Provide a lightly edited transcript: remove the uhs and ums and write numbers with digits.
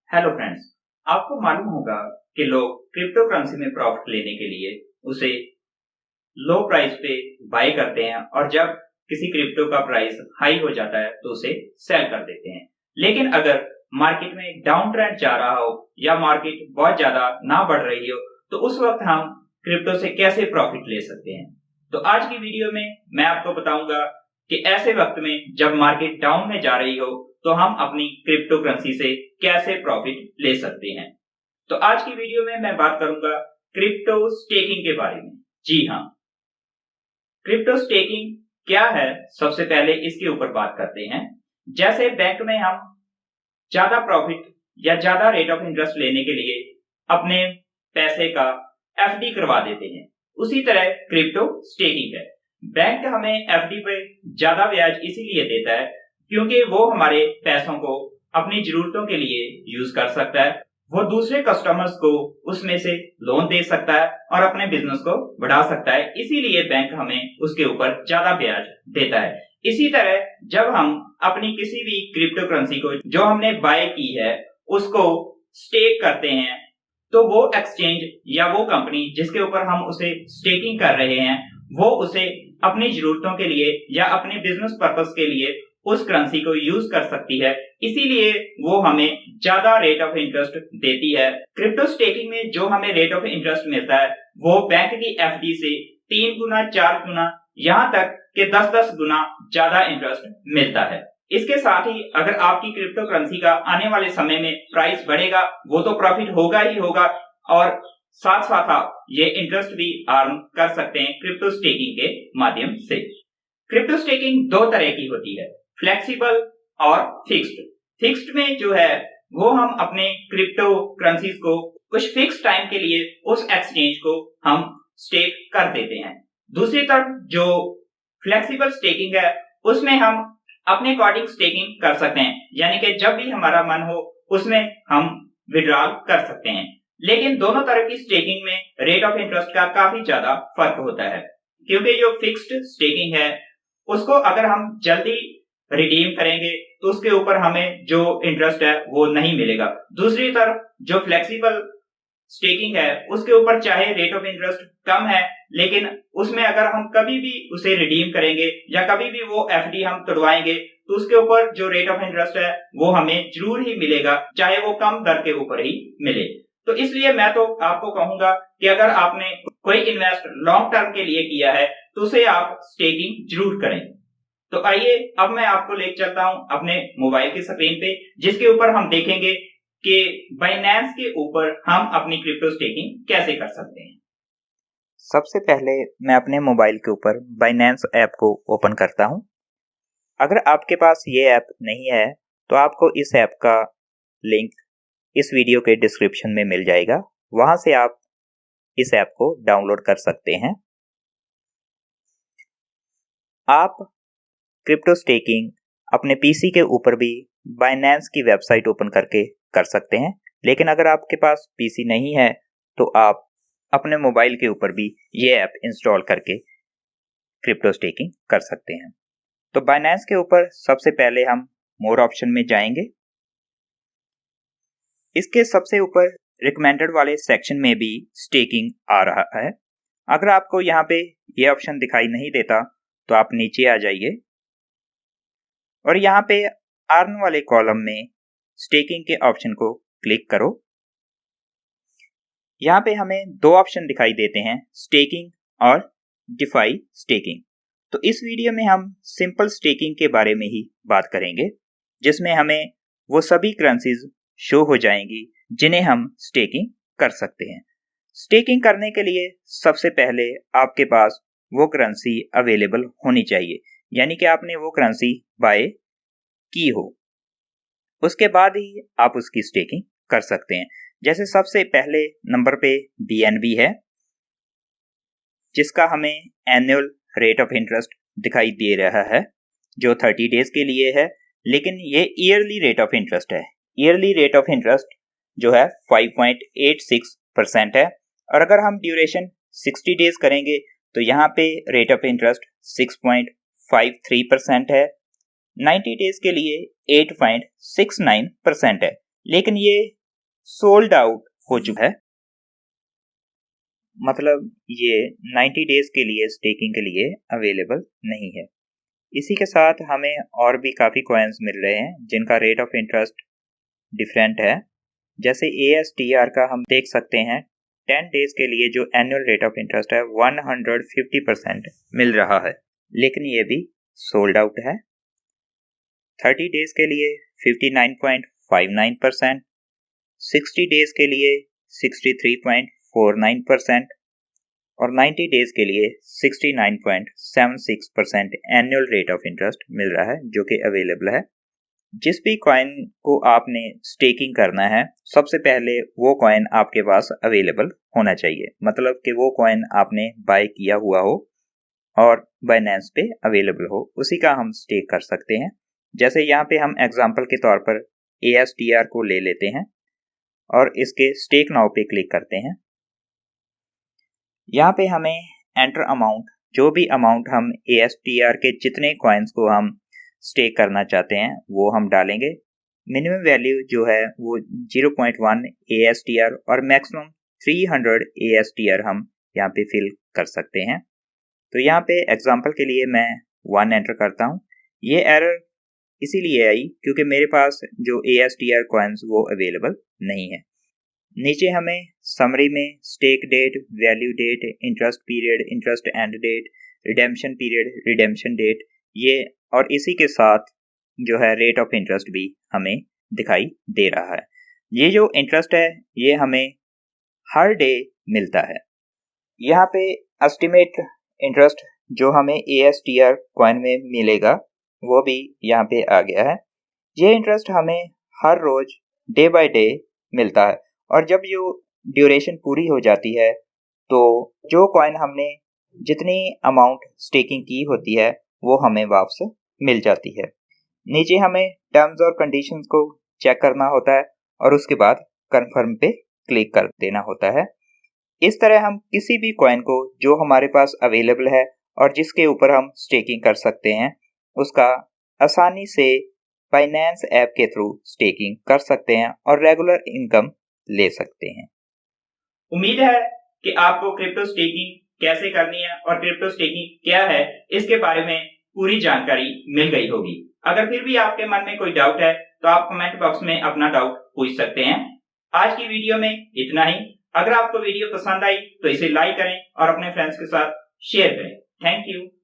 Hello friends. आपको मालूम होगा कि लोग क्रिप्टो करेंसी में प्रॉफिट लेने के लिए उसे लो प्राइस पे बाय करते हैं और जब किसी क्रिप्टो का प्राइस हाई हो जाता है तो उसे सेल कर देते हैं। लेकिन अगर मार्केट में डाउन ट्रेंड जा रहा हो या मार्केट बहुत ज्यादा ना बढ़ रही हो तो उस वक्त हम क्रिप्टो से कैसे प्रॉफिट ले सकते हैं। तो आज की वीडियो में मैं आपको बताऊंगा कि ऐसे वक्त में जब मार्केट डाउन में जा रही हो तो हम अपनी क्रिप्टो करेंसी से कैसे प्रॉफिट ले सकते हैं। तो आज की वीडियो में मैं बात करूंगा क्रिप्टो स्टेकिंग के बारे में। जी हाँ, क्रिप्टो स्टेकिंग क्या है, सबसे पहले इसके ऊपर बात करते हैं। जैसे बैंक में हम ज्यादा प्रॉफिट या ज्यादा रेट ऑफ इंटरेस्ट लेने के लिए अपने पैसे का एफडी करवा देते हैं, उसी तरह क्रिप्टो स्टेकिंग है। बैंक हमें एफडी पे ज्यादा ब्याज इसीलिए देता है क्योंकि वो हमारे पैसों को अपनी जरूरतों के लिए यूज कर सकता है। वो दूसरे कस्टमर्स को उसमें से लोन दे सकता है और अपने बिजनेस को बढ़ा सकता है, इसीलिए बैंक हमें उसके ऊपर ज्यादा ब्याज देता है। इसी तरह जब हम अपनी किसी भी क्रिप्टो करेंसी को जो हमने बाय की है उसको स्टेक करते हैं तो वो एक्सचेंज या वो कंपनी जिसके ऊपर हम उसे स्टेकिंग कर रहे हैं वो उसे अपनी जरूरतों के लिए या अपने बिजनेस पर्पस के लिए उस करेंसी को यूज कर सकती है, इसीलिए वो हमें ज्यादा रेट ऑफ इंटरेस्ट देती है। क्रिप्टो स्टेकिंग में जो हमें रेट ऑफ इंटरेस्ट मिलता है वो बैंक की एफडी से 3 गुना 4 गुना यहाँ तक के 10-10 गुना ज्यादा इंटरेस्ट मिलता है। इसके साथ ही अगर आपकी क्रिप्टो करेंसी का आने वाले समय में प्राइस बढ़ेगा वो तो प्रॉफिट होगा ही होगा और साथ साथ आप ये इंटरेस्ट भी अर्न कर सकते हैं क्रिप्टो स्टेकिंग के माध्यम से। क्रिप्टो स्टेकिंग दो तरह की होती है, फ्लेक्सिबल और फिक्स्ड। फिक्स्ड में जो है वो हम अपने क्रिप्टो करेंसीज को कुछ फिक्स टाइम के लिए उस एक्सचेंज को हम स्टेक कर देते हैं। दूसरी तरफ जो फ्लेक्सिबल स्टेकिंग है उसमें हम अपने अकॉर्डिंग स्टेकिंग कर सकते हैं, यानी कि जब भी हमारा मन हो उसमें हम विड्रॉल कर सकते हैं। लेकिन दोनों तरह की स्टेकिंग में रेट ऑफ इंटरेस्ट का काफी ज्यादा फर्क होता है क्योंकि जो फिक्स्ड स्टेकिंग है उसको अगर हम जल्दी रिडीम करेंगे तो उसके ऊपर हमें जो इंटरेस्ट है वो नहीं मिलेगा। दूसरी तरफ जो फ्लेक्सिबल स्टेकिंग है उसके ऊपर चाहे रेट ऑफ इंटरेस्ट कम है लेकिन उसमें अगर हम कभी भी उसे रिडीम करेंगे या कभी भी वो एफडी हम तोड़वाएंगे तो उसके ऊपर जो रेट ऑफ इंटरेस्ट है वो हमें जरूर ही मिलेगा, चाहे वो कम दर के ऊपर ही मिले। तो इसलिए मैं तो आपको कहूंगा कि अगर आपने कोई इन्वेस्ट लॉन्ग टर्म के लिए किया है तो उसे आप स्टेकिंग जरूर करें। तो आइए अब मैं आपको ले चलता हूं अपने मोबाइल की स्क्रीन पे जिसके ऊपर हम देखेंगे कि बाइनेंस के ऊपर हम अपनी क्रिप्टो स्टेकिंग कैसे कर सकते हैं। सबसे पहले मैं अपने मोबाइल के ऊपर बाइनेंस ऐप को ओपन करता हूं। अगर आपके पास ये ऐप नहीं है तो आपको इस ऐप का लिंक इस वीडियो के डिस्क्रिप्शन में मिल जाएगा, वहां से आप इस ऐप को डाउनलोड कर सकते हैं। आप क्रिप्टो स्टेकिंग अपने पीसी के ऊपर भी बाइनेंस की वेबसाइट ओपन करके कर सकते हैं, लेकिन अगर आपके पास पीसी नहीं है तो आप अपने मोबाइल के ऊपर भी ये ऐप इंस्टॉल करके क्रिप्टो स्टेकिंग कर सकते हैं। तो बाइनेंस के ऊपर सबसे पहले हम मोर ऑप्शन में जाएंगे। इसके सबसे ऊपर रिकमेंडेड वाले सेक्शन में भी स्टेकिंग आ रहा है। अगर आपको यहाँ पे ये ऑप्शन दिखाई नहीं देता तो आप नीचे आ जाइए और यहाँ पे अर्न वाले कॉलम में स्टेकिंग के ऑप्शन को क्लिक करो। यहाँ पे हमें दो ऑप्शन दिखाई देते हैं, स्टेकिंग और डिफाई स्टेकिंग। तो इस वीडियो में हम सिंपल स्टेकिंग के बारे में ही बात करेंगे जिसमें हमें वो सभी करेंसीज शो हो जाएंगी जिन्हें हम स्टेकिंग कर सकते हैं। स्टेकिंग करने के लिए सबसे पहले आपके पास वो करेंसी अवेलेबल होनी चाहिए, यानी कि आपने वो करेंसी बाय की हो, उसके बाद ही आप उसकी स्टेकिंग कर सकते हैं। जैसे सबसे पहले नंबर पे BNB है जिसका हमें एनुअल रेट ऑफ इंटरेस्ट दिखाई दे रहा है जो 30 डेज के लिए है, लेकिन ये ईयरली रेट ऑफ इंटरेस्ट है। ईयरली रेट ऑफ इंटरेस्ट जो है 5.86% है और अगर हम ड्यूरेशन 60 डेज करेंगे तो यहाँ पे रेट ऑफ इंटरेस्ट 6.53% है। 90 डेज के लिए 8.69% है, लेकिन ये सोल्ड आउट हो चुका है, मतलब ये 90 डेज के लिए स्टेकिंग के लिए अवेलेबल नहीं है। इसी के साथ हमें और भी काफ़ी कॉइन्स मिल रहे हैं जिनका रेट ऑफ इंटरेस्ट डिफरेंट है। जैसे ASTR का हम देख सकते हैं 10 डेज के लिए जो एनुअल रेट ऑफ इंटरेस्ट है 150% मिल रहा है, लेकिन ये भी सोल्ड आउट है। 30 डेज के लिए 59.59%, 60 डेज के लिए 63.49% और 90 डेज के लिए 69.76% एनुअल रेट ऑफ इंटरेस्ट मिल रहा है जो कि अवेलेबल है। जिस भी कॉइन को आपने स्टेकिंग करना है सबसे पहले वो कॉइन आपके पास अवेलेबल होना चाहिए, मतलब कि वो कॉइन आपने बाय किया हुआ हो और बाइनेंस पे अवेलेबल हो, उसी का हम स्टेक कर सकते हैं। जैसे यहाँ पे हम एग्जांपल के तौर पर ASTR को ले लेते हैं और इसके स्टेक नाउ पे क्लिक करते हैं। यहाँ पे हमें एंटर अमाउंट, जो भी अमाउंट हम ASTR के जितने कॉइन्स को हम स्टेक करना चाहते हैं वो हम डालेंगे। मिनिमम वैल्यू जो है वो 0.1 ASTR और मैक्सिमम 300 ASTR हम यहाँ पे फिल कर सकते हैं। तो यहाँ पे एग्जांपल के लिए मैं 1 एंटर करता हूँ। ये एरर इसीलिए आई क्योंकि मेरे पास जो ASTR कॉइन्स वो अवेलेबल नहीं है। नीचे हमें समरी में stake date, value date, interest period, interest end date, redemption period, redemption date, ये और इसी के साथ जो है रेट ऑफ इंटरेस्ट भी हमें दिखाई दे रहा है। ये जो इंटरेस्ट है ये हमें हर डे मिलता है। यहाँ पे एस्टिमेट इंटरेस्ट जो हमें ASTR कॉइन में मिलेगा वो भी यहाँ पे आ गया है। ये इंटरेस्ट हमें हर रोज डे बाय डे मिलता है और जब ये ड्यूरेशन पूरी हो जाती है तो जो कॉइन हमने जितनी अमाउंट स्टेकिंग की होती है वो हमें वापस मिल जाती है। नीचे हमें टर्म्स और कंडीशंस को चेक करना होता है और उसके बाद कंफर्म पे क्लिक कर देना होता है। इस तरह हम किसी भी कॉइन को जो हमारे पास अवेलेबल है और जिसके ऊपर हम स्टेकिंग कर सकते हैं उसका आसानी से फाइनेंस ऐप के थ्रू स्टेकिंग कर सकते हैं और रेगुलर इनकम ले सकते हैं। उम्मीद है कि आपको क्रिप्टो स्टेकिंग कैसे करनी है और क्रिप्टो स्टेकिंग क्या है इसके बारे में पूरी जानकारी मिल गई होगी। अगर फिर भी आपके मन में कोई डाउट है तो आप कमेंट बॉक्स में अपना डाउट पूछ सकते हैं। आज की वीडियो में इतना ही। अगर आपको वीडियो पसंद आई तो इसे लाइक करें और अपने फ्रेंड्स के साथ शेयर करें। Thank you.